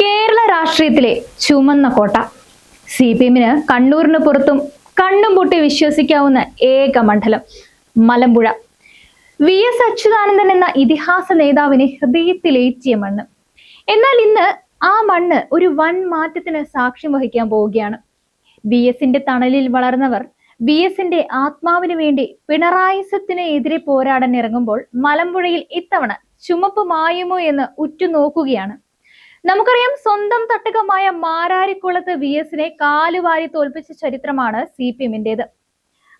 കേരള രാഷ്ട്രീയത്തിലെ ചുമന്ന കോട്ട CPM-ന് കണ്ണൂരിന് പുറത്തും കണ്ണും പൂട്ടി വിശ്വസിക്കാവുന്ന ഏക മണ്ഡലം മലമ്പുഴ. VS അച്യുതാനന്ദൻ എന്ന ഇതിഹാസ നേതാവിനെ ഹൃദയത്തിലേറ്റിയ മണ്ണ്. എന്നാൽ ഇന്ന് ആ മണ്ണ് ഒരു വൻ മാറ്റത്തിന് സാക്ഷ്യം വഹിക്കാൻ പോവുകയാണ്. VS-ന്റെ തണലിൽ വളർന്നവർ VS-ന്റെ ആത്മാവിന് വേണ്ടി പിണറായി സത്തിന് എതിരെ പോരാടാൻ ഇറങ്ങുമ്പോൾ മലമ്പുഴയിൽ ഇത്തവണ ചുമപ്പ് മായുമോ എന്ന് ഉറ്റുനോക്കുകയാണ്. നമുക്കറിയാം, സ്വന്തം തട്ടകമായ മാരാരിക്കുളത്ത് VS-നെ കാലുവാരി തോൽപ്പിച്ച ചരിത്രമാണ് CPM-ന്റേത്.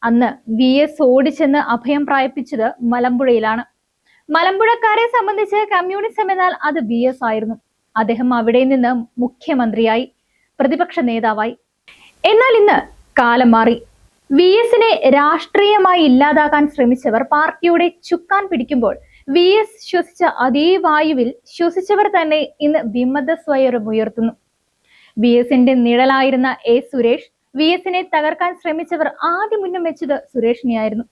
അന്ന് VS ഓടിച്ചെന്ന് അഭയം പ്രാപിച്ചത് മലമ്പുഴയിലാണ്. മലമ്പുഴക്കാരെ സംബന്ധിച്ച് കമ്മ്യൂണിസം എന്നാൽ അത് VS ആയിരുന്നു. അദ്ദേഹം അവിടെ നിന്ന് മുഖ്യമന്ത്രിയായി, പ്രതിപക്ഷ നേതാവായി. എന്നാൽ ഇന്ന് കാലം മാറി. VS-നെ രാഷ്ട്രീയമായി ഇല്ലാതാക്കാൻ ശ്രമിച്ചവർ പാർട്ടിയുടെ ചുക്കാൻ പിടിക്കുമ്പോൾ VS ശ്വസിച്ച അതേ വായുവിൽ ശ്വസിച്ചവർ തന്നെ ഇന്ന് വിമത സ്വയം ഉയർത്തുന്നു. VS-ന്റെ നിഴലായിരുന്ന സുരേഷ്, VS-നെ തകർക്കാൻ ശ്രമിച്ചവർ ആദ്യം മുന്നം വെച്ചത് സുരേഷിനെയായിരുന്നു.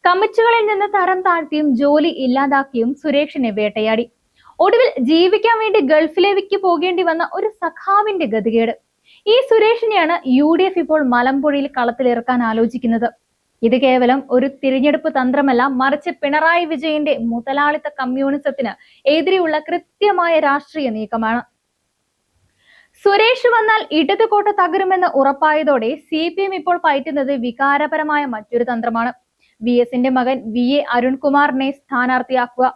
കമ്മിറ്റികളിൽ നിന്ന് തരം താഴ്ത്തിയും ജോലി ഇല്ലാതാക്കിയും സുരേഷിനെ വേട്ടയാടി. ഒടുവിൽ ജീവിക്കാൻ വേണ്ടി ഗൾഫിലേക്ക് പോകേണ്ടി വന്ന ഒരു സഖാവിന്റെ ഗതികേട്. ഈ സുരേഷിനെയാണ് UDF ഇപ്പോൾ മലമ്പുഴയിൽ കളത്തിലിറക്കാൻ ആലോചിക്കുന്നത്. ഇത് കേവലം ഒരു തിരഞ്ഞെടുപ്പ് തന്ത്രമല്ല, മറിച്ച് പിണറായി വിജയന്റെ മുതലാളിത്ത കമ്മ്യൂണിസത്തിന് എതിരെയുള്ള കൃത്യമായ രാഷ്ട്രീയ നീക്കമാണ്. സുരേഷ് വന്നാൽ ഇടതുകോട്ട തകരുമെന്ന് ഉറപ്പായതോടെ CPM ഇപ്പോൾ പയറ്റുന്നത് വികാരപരമായ മറ്റൊരു തന്ത്രമാണ്. VS-ന്റെ മകൻ VA അരുൺകുമാറിനെ സ്ഥാനാർത്ഥിയാക്കുക.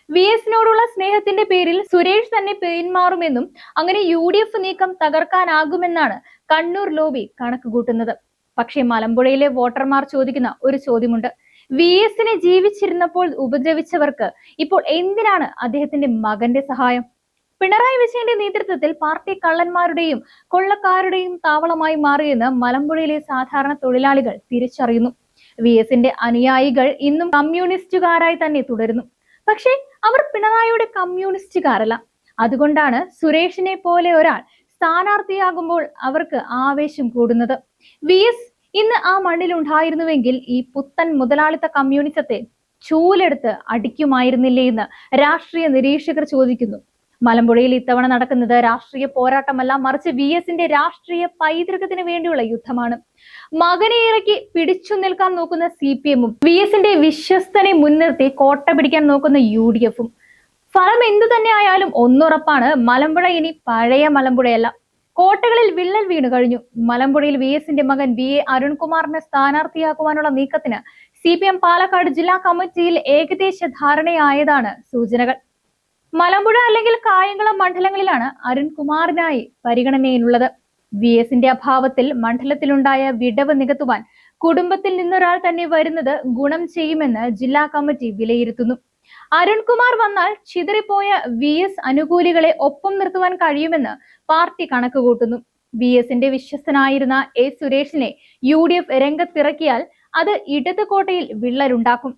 VS-നോടുള്ള സ്നേഹത്തിന്റെ പേരിൽ സുരേഷ് തന്നെ പിന്മാറുമെന്നും അങ്ങനെ UDF നീക്കം തകർക്കാനാകുമെന്നാണ് കണ്ണൂർ ലോബി കണക്കുകൂട്ടുന്നത്. പക്ഷേ മലമ്പുഴയിലെ വോട്ടർമാർ ചോദിക്കുന്ന ഒരു ചോദ്യമുണ്ട്. VS-നെ ജീവിച്ചിരുന്നപ്പോൾ ഉപദ്രവിച്ചവർക്ക് ഇപ്പോൾ എന്തിനാണ് അദ്ദേഹത്തിന്റെ മകന്റെ സഹായം? പിണറായി വിജയന്റെ നേതൃത്വത്തിൽ പാർട്ടി കള്ളന്മാരുടെയും കൊള്ളക്കാരുടെയും താവളമായി മാറിയെന്ന് മലമ്പുഴയിലെ സാധാരണ തൊഴിലാളികൾ തിരിച്ചറിയുന്നു. VS-ന്റെ അനുയായികൾ ഇന്നും കമ്മ്യൂണിസ്റ്റുകാരായി തന്നെ തുടരുന്നു. പക്ഷേ അവർ പിണറായിയുടെ കമ്മ്യൂണിസ്റ്റുകാരല്ല. അതുകൊണ്ടാണ് സുരേഷിനെ പോലെ ഒരാൾ സ്ഥാനാർത്ഥിയാകുമ്പോൾ അവർക്ക് ആവേശം കൂടുന്നത്. VS ഇന്ന് ആ മണ്ണിൽ ഉണ്ടായിരുന്നുവെങ്കിൽ ഈ പുത്തൻ മുതലാളിത്ത കമ്മ്യൂണിസത്തെ ചൂലെടുത്ത് അടിക്കുമായിരുന്നില്ലേ എന്ന് രാഷ്ട്രീയ നിരീക്ഷകർ ചോദിക്കുന്നു. മലമ്പുഴയിൽ ഇത്തവണ നടക്കുന്നത് രാഷ്ട്രീയ പോരാട്ടമല്ല, മറിച്ച് VS-ന്റെ രാഷ്ട്രീയ പൈതൃകത്തിന് വേണ്ടിയുള്ള യുദ്ധമാണ്. മകനെ ഇറക്കി പിടിച്ചു നിൽക്കാൻ നോക്കുന്ന CPM-ഉം VS-ന്റെ വിശ്വസ്തനെ മുൻനിർത്തി കോട്ട പിടിക്കാൻ നോക്കുന്ന UDF-ഉം. ഫലം എന്തു തന്നെ ആയാലും ഒന്നുറപ്പാണ്, മലമ്പുഴ ഇനി പഴയ മലമ്പുഴയല്ല. കോട്ടകളിൽ വിള്ളൽ വീണു കഴിഞ്ഞു. മലമ്പുഴയിൽ VS-ന്റെ മകൻ VA അരുൺകുമാറിനെ സ്ഥാനാർത്ഥിയാക്കുവാനുള്ള നീക്കത്തിന് CPM പാലക്കാട് ജില്ലാ കമ്മിറ്റിയിൽ ഏകദേശ ധാരണയായതാണ് സൂചനകൾ. മലമ്പുഴ അല്ലെങ്കിൽ കായംകുളം മണ്ഡലങ്ങളിലാണ് അരുൺകുമാറിനായി പരിഗണനയിലുള്ളത്. VS-ന്റെ അഭാവത്തിൽ മണ്ഡലത്തിലുണ്ടായ വിടവ് നികത്തുവാൻ കുടുംബത്തിൽ നിന്നൊരാൾ തന്നെ വരുന്നത് ഗുണം ചെയ്യുമെന്ന് ജില്ലാ കമ്മിറ്റി വിലയിരുത്തുന്നു. അരുൺകുമാർ വന്നാൽ ചിതറിപ്പോയ VS അനുകൂലികളെ ഒപ്പം നിർത്തുവാൻ കഴിയുമെന്ന് പാർട്ടി കണക്കുകൂട്ടുന്നു. VS-ന്റെ വിശ്വസ്തനായിരുന്ന സുരേഷിനെ UDF രംഗത്തിറക്കിയാൽ അത് ഇടത് കോട്ടയിൽ വിള്ളലുണ്ടാക്കും.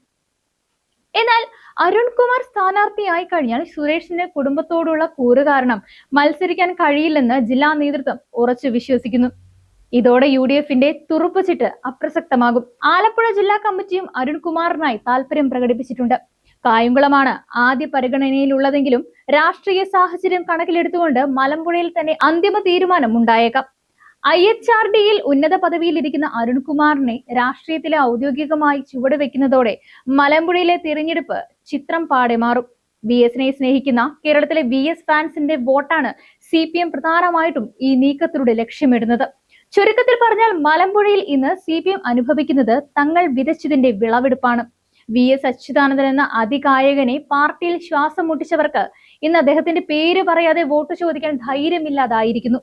എന്നാൽ അരുൺകുമാർ സ്ഥാനാർത്ഥിയായി കഴിഞ്ഞാൽ സുരേഷിന് കുടുംബത്തോടുള്ള കൂറ് കാരണം മത്സരിക്കാൻ കഴിയില്ലെന്ന് ജില്ലാ നേതൃത്വം ഉറച്ചു വിശ്വസിക്കുന്നു. ഇതോടെ UDF-ന്റെ തുറുപ്പുചിട്ട് അപ്രസക്തമാകും. ആലപ്പുഴ ജില്ലാ കമ്മിറ്റിയും അരുൺകുമാറിനായി താല്പര്യം പ്രകടിപ്പിച്ചിട്ടുണ്ട്. കായംകുളമാണ് ആദ്യ പരിഗണനയിലുള്ളതെങ്കിലും രാഷ്ട്രീയ സാഹചര്യം കണക്കിലെടുത്തുകൊണ്ട് മലമ്പുഴയിൽ തന്നെ അന്തിമ തീരുമാനം ഉണ്ടായേക്കാം. IHRD-യിൽ ഉന്നത പദവിയിലിരിക്കുന്ന അരുൺകുമാറിനെ രാഷ്ട്രീയത്തിലെ ഔദ്യോഗികമായി ചുവടുവെക്കുന്നതോടെ മലമ്പുഴയിലെ തിരഞ്ഞെടുപ്പ് ചിത്രം പാടെ മാറും. VS-നെ സ്നേഹിക്കുന്ന കേരളത്തിലെ VS ഫാൻസിന്റെ വോട്ടാണ് CPM പ്രധാനമായിട്ടും ഈ നീക്കത്തിലൂടെ ലക്ഷ്യമിടുന്നത്. ചുരുക്കത്തിൽ പറഞ്ഞാൽ മലമ്പുഴയിൽ ഇന്ന് CPM അനുഭവിക്കുന്നത് തങ്ങൾ വിതച്ചതിന്റെ വിളവെടുപ്പാണ്. VS അച്യുതാനന്ദൻ എന്ന അതികായകനെ പാർട്ടിയിൽ ശ്വാസം മുട്ടിച്ചവർക്ക് ഇന്ന് അദ്ദേഹത്തിന്റെ പേര് പറയാതെ വോട്ട് ചോദിക്കാൻ ധൈര്യമില്ലാതായിരിക്കുന്നു.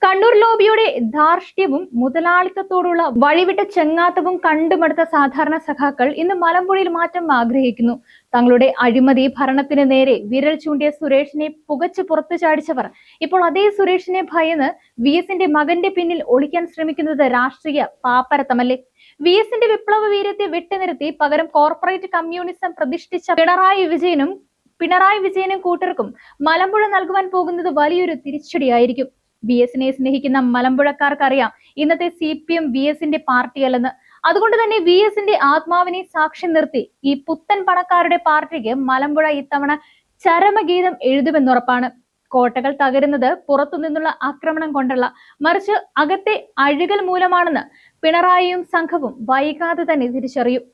കണ്ണൂർ ലോബിയുടെ ധാർഷ്ട്യവും മുതലാളിത്തത്തോടുള്ള വഴിവിട്ട ചെങ്ങാത്തവും കണ്ടുമടുത്ത സാധാരണ സഖാക്കൾ ഇന്ന് മലമ്പുഴയിൽ മാറ്റം ആഗ്രഹിക്കുന്നു. തങ്ങളുടെ അഴിമതി ഭരണത്തിന് നേരെ വിരൽ ചൂണ്ടിയ സുരേഷിനെ പുകച്ചു പുറത്തു ചാടിച്ചവർ ഇപ്പോൾ അതേ സുരേഷിനെ ഭയന്ന് VS-ന്റെ മകന്റെ പിന്നിൽ ഒളിക്കാൻ ശ്രമിക്കുന്നത് രാഷ്ട്രീയ പാപ്പരത്തമല്ലേ? VS-ന്റെ വിപ്ലവ വീര്യത്തെ വിട്ടുനിർത്തി പകരം കോർപ്പറേറ്റ് കമ്മ്യൂണിസം പ്രതിഷ്ഠിച്ച പിണറായി വിജയനും കൂട്ടർക്കും മലമ്പുഴ നൽകുവാൻ പോകുന്നത് വലിയൊരു തിരിച്ചടിയായിരിക്കും. VS-നെ സ്നേഹിക്കുന്ന മലമ്പുഴക്കാർക്കറിയാം ഇന്നത്തെ CPM VS-ന്റെ പാർട്ടിയല്ലെന്ന്. അതുകൊണ്ട് തന്നെ VS-ന്റെ ആത്മാവിനെ സാക്ഷ്യം നിർത്തി ഈ പുത്തൻ പണക്കാരുടെ പാർട്ടിക്ക് മലമ്പുഴ ഇത്തവണ ചരമഗീതം എഴുതുമെന്നുറപ്പാണ്. കോട്ടകൾ തകരുന്നത് പുറത്തുനിന്നുള്ള ആക്രമണം കൊണ്ടല്ല, മറിച്ച് അകത്തെ അഴുകൽ മൂലമാണെന്ന് പിണറായിയും സംഘവും വൈകാതെ തന്നെ തിരിച്ചറിയും.